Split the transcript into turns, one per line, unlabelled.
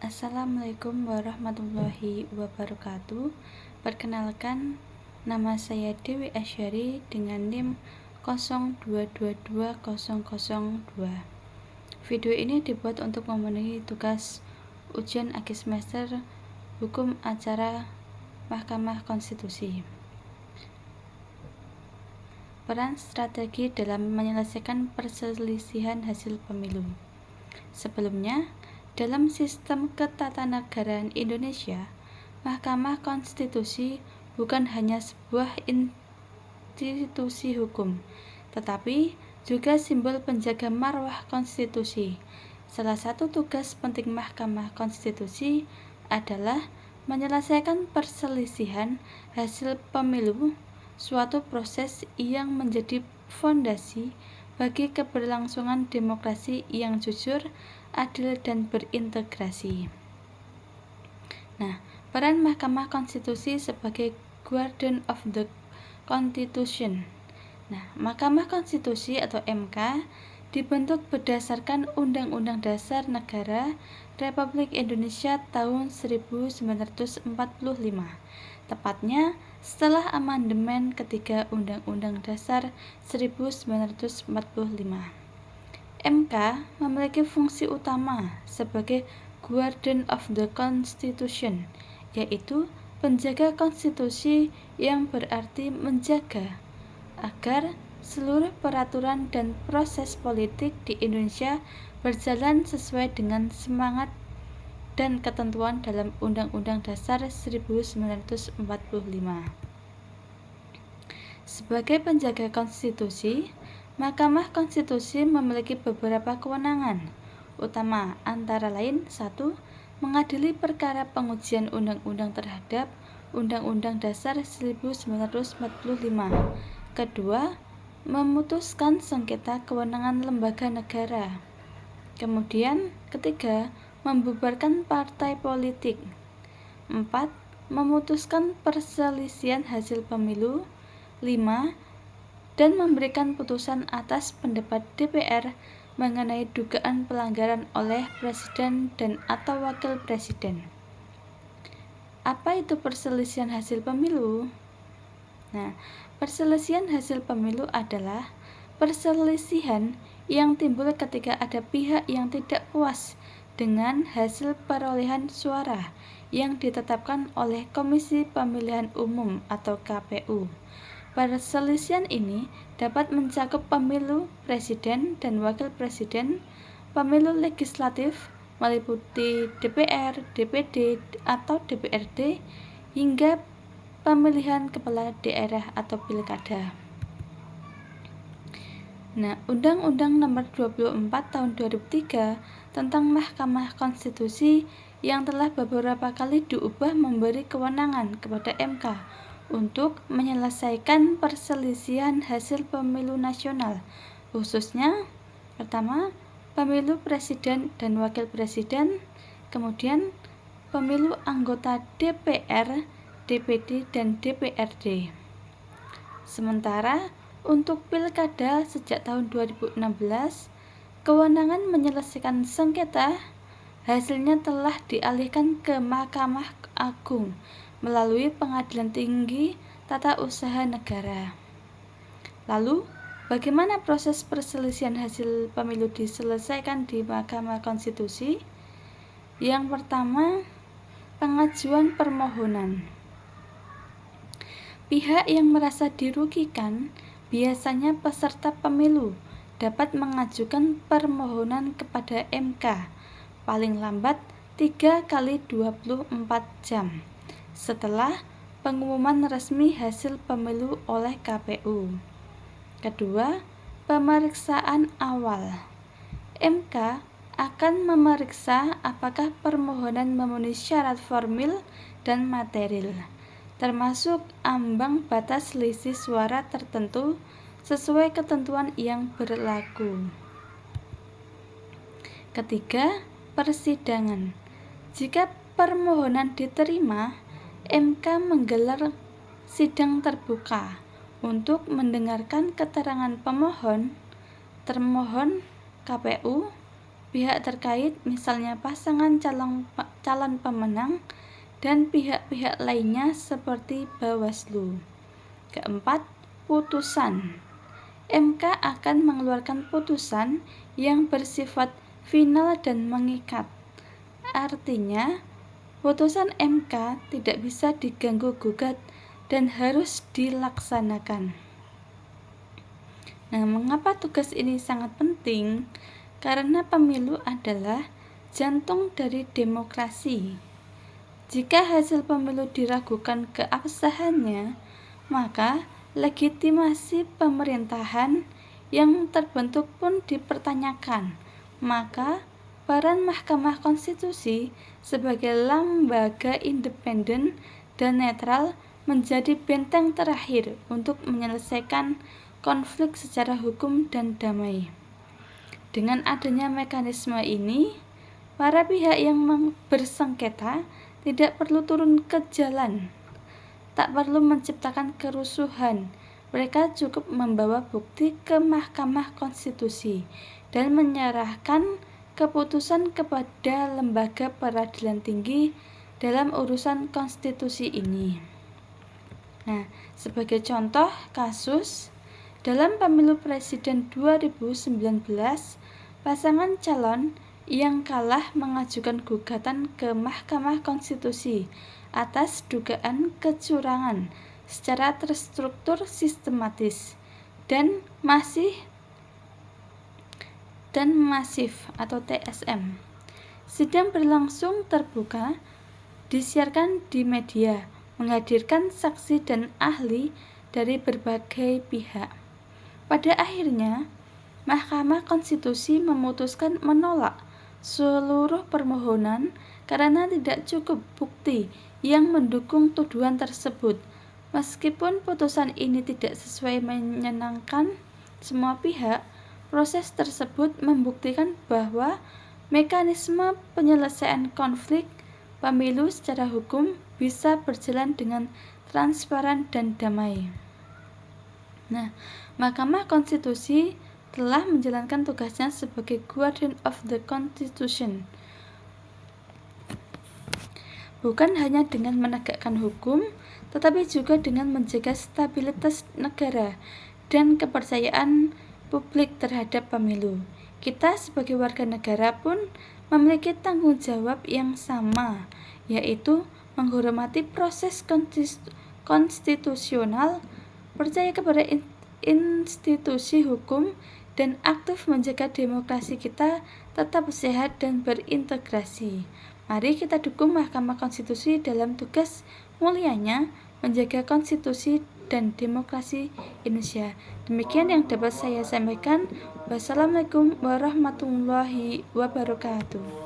Assalamualaikum warahmatullahi wabarakatuh. Perkenalkan, nama saya Dewi Asyari dengan NIM 02220002. Video ini dibuat untuk memenuhi tugas ujian akhir semester Hukum Acara Mahkamah Konstitusi. Peran strategi dalam menyelesaikan perselisihan hasil pemilu. Sebelumnya, dalam sistem ketatanegaraan Indonesia, Mahkamah Konstitusi bukan hanya sebuah institusi hukum, tetapi juga simbol penjaga marwah konstitusi. Salah satu tugas penting Mahkamah Konstitusi adalah menyelesaikan perselisihan hasil pemilu, suatu proses yang menjadi fondasi bagi keberlangsungan demokrasi yang jujur, adil, dan berintegrasi. Peran Mahkamah Konstitusi sebagai Guardian of the Constitution. Mahkamah Konstitusi atau MK dibentuk berdasarkan Undang-Undang Dasar Negara Republik Indonesia tahun 1945. Tepatnya setelah amandemen ketiga Undang-Undang Dasar 1945. MK memiliki fungsi utama sebagai Guardian of the Constitution, yaitu penjaga konstitusi, yang berarti menjaga agar seluruh peraturan dan proses politik di Indonesia berjalan sesuai dengan semangat dan ketentuan dalam Undang-Undang Dasar 1945. Sebagai penjaga konstitusi, Mahkamah Konstitusi memiliki beberapa kewenangan utama, antara lain: 1. Mengadili perkara pengujian undang-undang terhadap Undang-Undang Dasar 1945. 2. Memutuskan sengketa kewenangan lembaga negara. Kemudian, 3. Membubarkan partai politik. 4. Memutuskan perselisihan hasil pemilu. 5. Dan memberikan putusan atas pendapat DPR mengenai dugaan pelanggaran oleh Presiden dan atau Wakil Presiden. Apa itu perselisihan hasil pemilu? Perselisihan hasil pemilu adalah perselisihan yang timbul ketika ada pihak yang tidak puas dengan hasil perolehan suara yang ditetapkan oleh Komisi Pemilihan Umum atau KPU. Perselisihan ini dapat mencakup pemilu presiden dan wakil presiden, pemilu legislatif meliputi DPR, DPD, atau DPRD, hingga pemilihan kepala daerah atau pilkada. Undang-Undang Nomor 24 Tahun 2003 tentang Mahkamah Konstitusi yang telah beberapa kali diubah memberi kewenangan kepada MK untuk menyelesaikan perselisihan hasil pemilu nasional, khususnya pertama, pemilu presiden dan wakil presiden, kemudian pemilu anggota DPR, DPD, dan DPRD. Sementara untuk pilkada sejak tahun 2016, kewenangan menyelesaikan sengketa hasilnya telah dialihkan ke Mahkamah Agung melalui Pengadilan Tinggi Tata Usaha Negara. Lalu, bagaimana proses perselisihan hasil pemilu diselesaikan di Mahkamah Konstitusi? Yang pertama, pengajuan permohonan. Pihak yang merasa dirugikan, biasanya peserta pemilu, dapat mengajukan permohonan kepada MK paling lambat 3 kali 24 jam setelah pengumuman resmi hasil pemilu oleh KPU. Kedua, pemeriksaan awal. MK akan memeriksa apakah permohonan memenuhi syarat formil dan material, termasuk ambang batas selisih suara tertentu sesuai ketentuan yang berlaku. Ketiga, persidangan. Jika permohonan diterima, MK menggelar sidang terbuka untuk mendengarkan keterangan pemohon, termohon, KPU, pihak terkait, misalnya pasangan calon pemenang, dan pihak-pihak lainnya seperti Bawaslu. Keempat, putusan. MK akan mengeluarkan putusan yang bersifat final dan mengikat. Artinya, putusan MK tidak bisa diganggu-gugat dan harus dilaksanakan. Nah, mengapa tugas ini sangat penting? Karena pemilu adalah jantung dari demokrasi. Jika hasil pemilu diragukan keabsahannya, maka legitimasi pemerintahan yang terbentuk pun dipertanyakan. Maka peran Mahkamah Konstitusi sebagai lembaga independen dan netral menjadi benteng terakhir untuk menyelesaikan konflik secara hukum dan damai. Dengan adanya mekanisme ini, para pihak yang bersengketa tidak perlu turun ke jalan, tak perlu menciptakan kerusuhan. Mereka cukup membawa bukti ke Mahkamah Konstitusi dan menyerahkan keputusan kepada lembaga peradilan tinggi dalam urusan konstitusi ini. Nah, sebagai contoh kasus, dalam pemilu presiden 2019, pasangan calon yang kalah mengajukan gugatan ke Mahkamah Konstitusi atas dugaan kecurangan secara terstruktur sistematis dan masif atau TSM. Sidang berlangsung terbuka, disiarkan di media, menghadirkan saksi dan ahli dari berbagai pihak. Pada akhirnya, Mahkamah Konstitusi memutuskan menolak seluruh permohonan karena tidak cukup bukti yang mendukung tuduhan tersebut. Meskipun putusan ini tidak sesuai menyenangkan semua pihak, proses tersebut membuktikan bahwa mekanisme penyelesaian konflik pemilu secara hukum bisa berjalan dengan transparan dan damai. Nah, Mahkamah Konstitusi telah menjalankan tugasnya sebagai Guardian of the Constitution, bukan hanya dengan menegakkan hukum, tetapi juga dengan menjaga stabilitas negara dan kepercayaan publik terhadap pemilu. Kita sebagai warga negara pun memiliki tanggung jawab yang sama, yaitu menghormati proses konstitusional, percaya kepada institusi hukum, dan aktif menjaga demokrasi kita tetap sehat dan berintegrasi. Mari kita dukung Mahkamah Konstitusi dalam tugas mulianya menjaga konstitusi dan demokrasi Indonesia. Demikian yang dapat saya sampaikan. Wassalamualaikum warahmatullahi wabarakatuh.